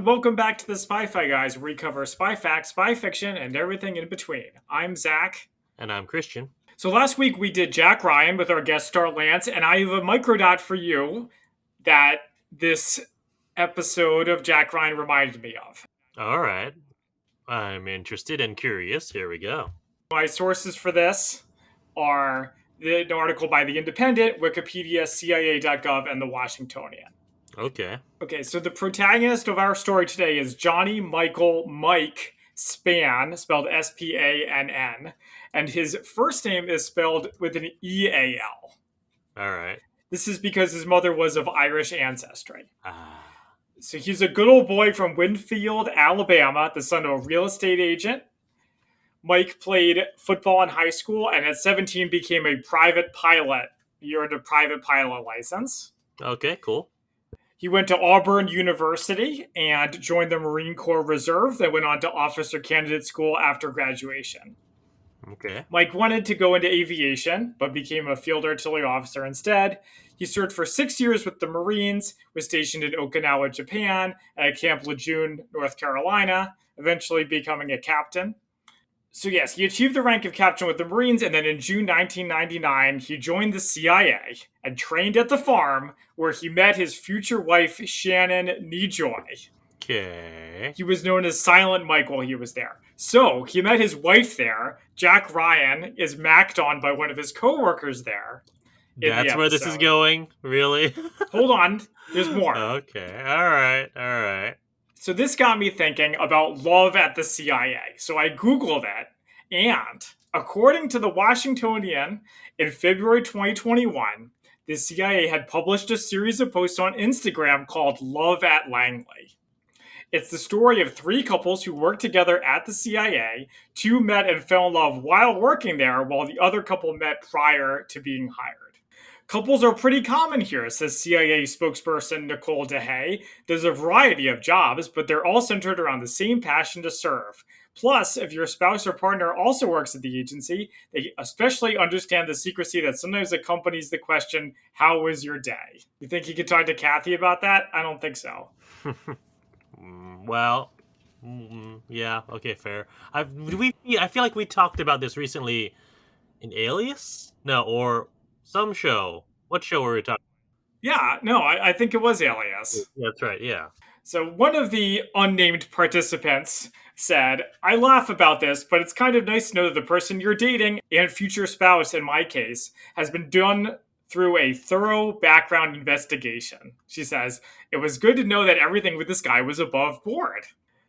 welcome back to the Spy-Fi Guys, where we cover spy facts, spy fiction, and everything in between. I'm Zach. And I'm Christian. So last week we did Jack Ryan with our guest star Lance, and I have a microdot for you that this episode of Jack Ryan reminded me of. All right. I'm interested and curious. Here we go. My sources for this are an article by The Independent, Wikipedia, CIA.gov, and The Washingtonian. Okay. Okay, so the protagonist of our story today is Johnny Michael Mike Spann, spelled Spann, and his first name is spelled with an EAL. All right. This is because his mother was of Irish ancestry. Ah. So he's a good old boy from Winfield, Alabama, the son of a real estate agent. Mike played football in high school and at 17 became a private pilot. He earned a private pilot license. Okay, cool. He went to Auburn University and joined the Marine Corps Reserve, then went on to officer candidate school after graduation. Okay. Mike wanted to go into aviation, but became a field artillery officer instead. He served for 6 years with the Marines, was stationed in Okinawa, Japan, and at Camp Lejeune, North Carolina, eventually becoming a captain. So yes, he achieved the rank of captain with the Marines, and then in June 1999, he joined the CIA and trained at the farm where he met his future wife, Shannon Nejoy. Okay. He was known as Silent Mike while he was there. So he met his wife there. Jack Ryan is macked on by one of his co-workers there. That's where this is going? Really? Hold on. There's more. Okay. All right. So this got me thinking about love at the CIA. So I Googled it, and according to the Washingtonian, in February 2021, the CIA had published a series of posts on Instagram called Love at Langley. It's the story of three couples who worked together at the CIA. Two met and fell in love while working there, while the other couple met prior to being hired. Couples are pretty common here, says CIA spokesperson Nicole DeHay. There's a variety of jobs, but they're all centered around the same passion to serve. Plus, if your spouse or partner also works at the agency, they especially understand the secrecy that sometimes accompanies the question, how was your day? You think you could talk to Kathy about that? I don't think so. Well, yeah, okay, fair. I feel like we talked about this recently in Alias? No, or some show. What show were we talking about? Yeah, no, I think it was Alias. That's right, yeah. So one of the unnamed participants said, I laugh about this, but it's kind of nice to know that the person you're dating, and future spouse in my case, has been done through a thorough background investigation. She says, it was good to know that everything with this guy was above board.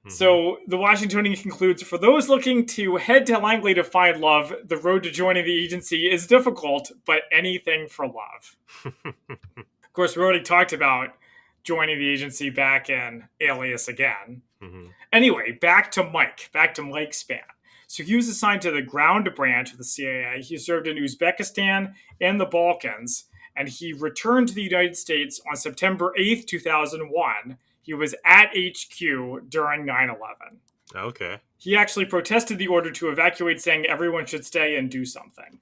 Mm-hmm. So the Washingtonian concludes, for those looking to head to Langley to find love, the road to joining the agency is difficult, but anything for love. Of course, we already talked about joining the agency back in Alias again. Mm-hmm. Anyway, back to Mike Spann. So he was assigned to the ground branch of the CIA. He served in Uzbekistan and the Balkans, and he returned to the United States on September 8th, 2001. He was at HQ during 9/11. Okay. He actually protested the order to evacuate, saying everyone should stay and do something.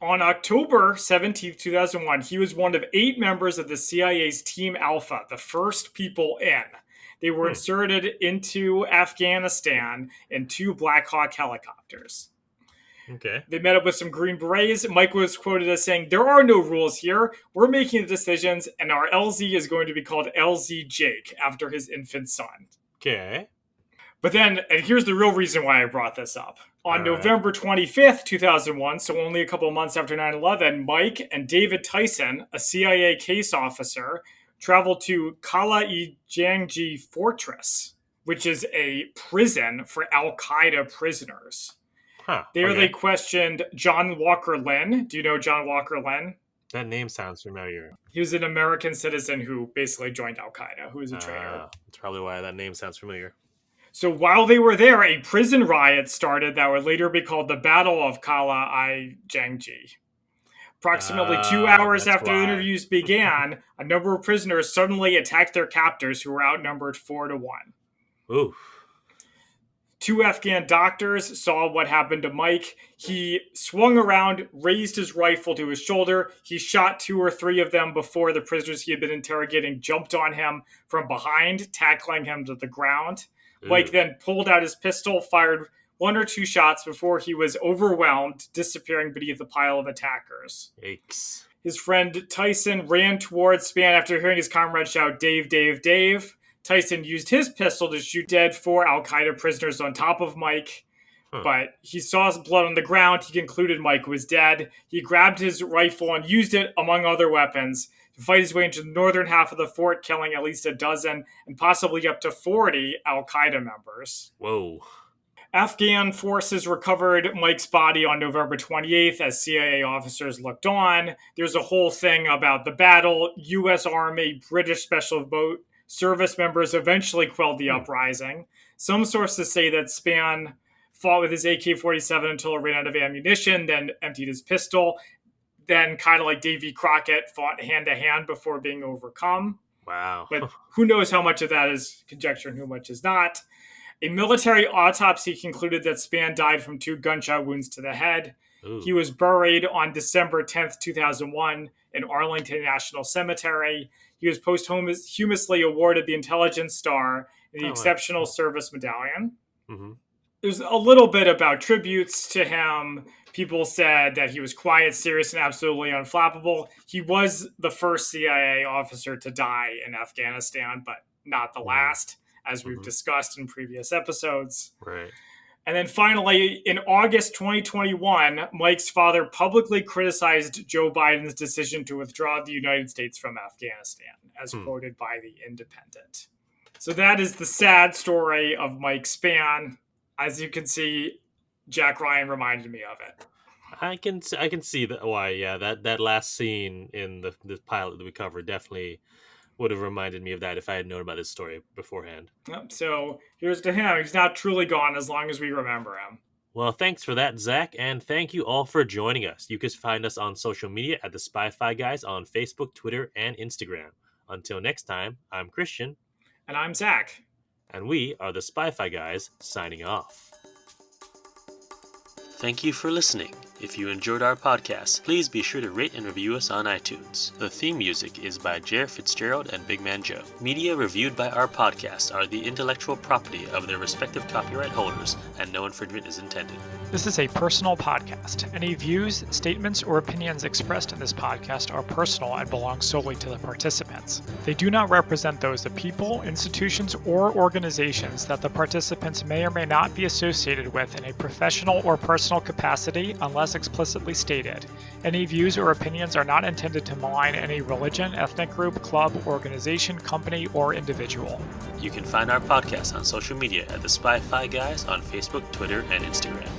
On October 17th, 2001, he was one of 8 members of the CIA's Team Alpha, the first people in. They were inserted into Afghanistan in 2 Black Hawk helicopters. Okay. They met up with some Green Berets. Mike was quoted as saying, there are no rules here. We're making the decisions, and our LZ is going to be called LZ Jake after his infant son. Okay. But then, and here's the real reason why I brought this up. On November 25th, 2001, so only a couple of months after 9/11, Mike and David Tyson, a CIA case officer, traveled to Kala-i-Jangji Fortress, which is a prison for Al-Qaeda prisoners. There they questioned John Walker Lynn. Do you know John Walker Lynn? That name sounds familiar. He was an American citizen who basically joined Al-Qaeda, who was a traitor. That's probably why that name sounds familiar. So while they were there, a prison riot started that would later be called the Battle of Kala-i-Jangji. Approximately 2 hours after the interviews began, a number of prisoners suddenly attacked their captors who were outnumbered 4-1. Oof. 2 Afghan doctors saw what happened to Mike. He swung around, raised his rifle to his shoulder. He shot 2 or 3 of them before the prisoners he had been interrogating jumped on him from behind, tackling him to the ground. Ooh. Mike then pulled out his pistol, fired 1 or 2 shots before he was overwhelmed, disappearing beneath a pile of attackers. Yikes. His friend Tyson ran towards Spann after hearing his comrade shout, "Dave, Dave, Dave." Tyson used his pistol to shoot dead 4 al-Qaeda prisoners on top of Mike, but he saw blood on the ground. He concluded Mike was dead. He grabbed his rifle and used it, among other weapons, to fight his way into the northern half of the fort, killing at least a dozen and possibly up to 40 al-Qaeda members. Whoa. Afghan forces recovered Mike's body on November 28th as CIA officers looked on. There's a whole thing about the battle. U.S. Army, British Special Boat service members eventually quelled the uprising. Some sources say that Spann fought with his AK-47 until it ran out of ammunition, then emptied his pistol, then kind of like Davy Crockett fought hand-to-hand before being overcome. Wow. But who knows how much of that is conjecture and how much is not. A military autopsy concluded that Spann died from 2 gunshot wounds to the head. Ooh. He was buried on December 10th, 2001 in Arlington National Cemetery. He was posthumously awarded the Intelligence Star and the Exceptional Service Medallion. Mm-hmm. There's a little bit about tributes to him. People said that he was quiet, serious, and absolutely unflappable. He was the first CIA officer to die in Afghanistan, but not the last, as we've discussed in previous episodes. Right. And then finally, in August 2021, Mike's father publicly criticized Joe Biden's decision to withdraw the United States from Afghanistan, as quoted by The Independent. So that is the sad story of Mike Spann. As you can see, Jack Ryan reminded me of it. I can see that why. Yeah, that last scene in the pilot that we covered definitely would have reminded me of that if I had known about this story beforehand. Yep, so here's to him. He's not truly gone as long as we remember him. Well, thanks for that, Zach, and thank you all for joining us. You can find us on social media at the Spy-Fi Guys on Facebook, Twitter, and Instagram. Until next time, I'm Christian. And I'm Zach. And we are the Spy-Fi Guys, signing off. Thank you for listening. If you enjoyed our podcast, please be sure to rate and review us on iTunes. The theme music is by Jer Fitzgerald and Big Man Joe. Media reviewed by our podcast are the intellectual property of their respective copyright holders, and no infringement is intended. This is a personal podcast. Any views, statements, or opinions expressed in this podcast are personal and belong solely to the participants. They do not represent those of people, institutions, or organizations that the participants may or may not be associated with in a professional or personal capacity unless explicitly stated. Any views or opinions are not intended to malign any religion, ethnic group, club, organization, company, or individual. You can find our podcast on social media at the Spy-Fi Guys on Facebook, Twitter, and Instagram.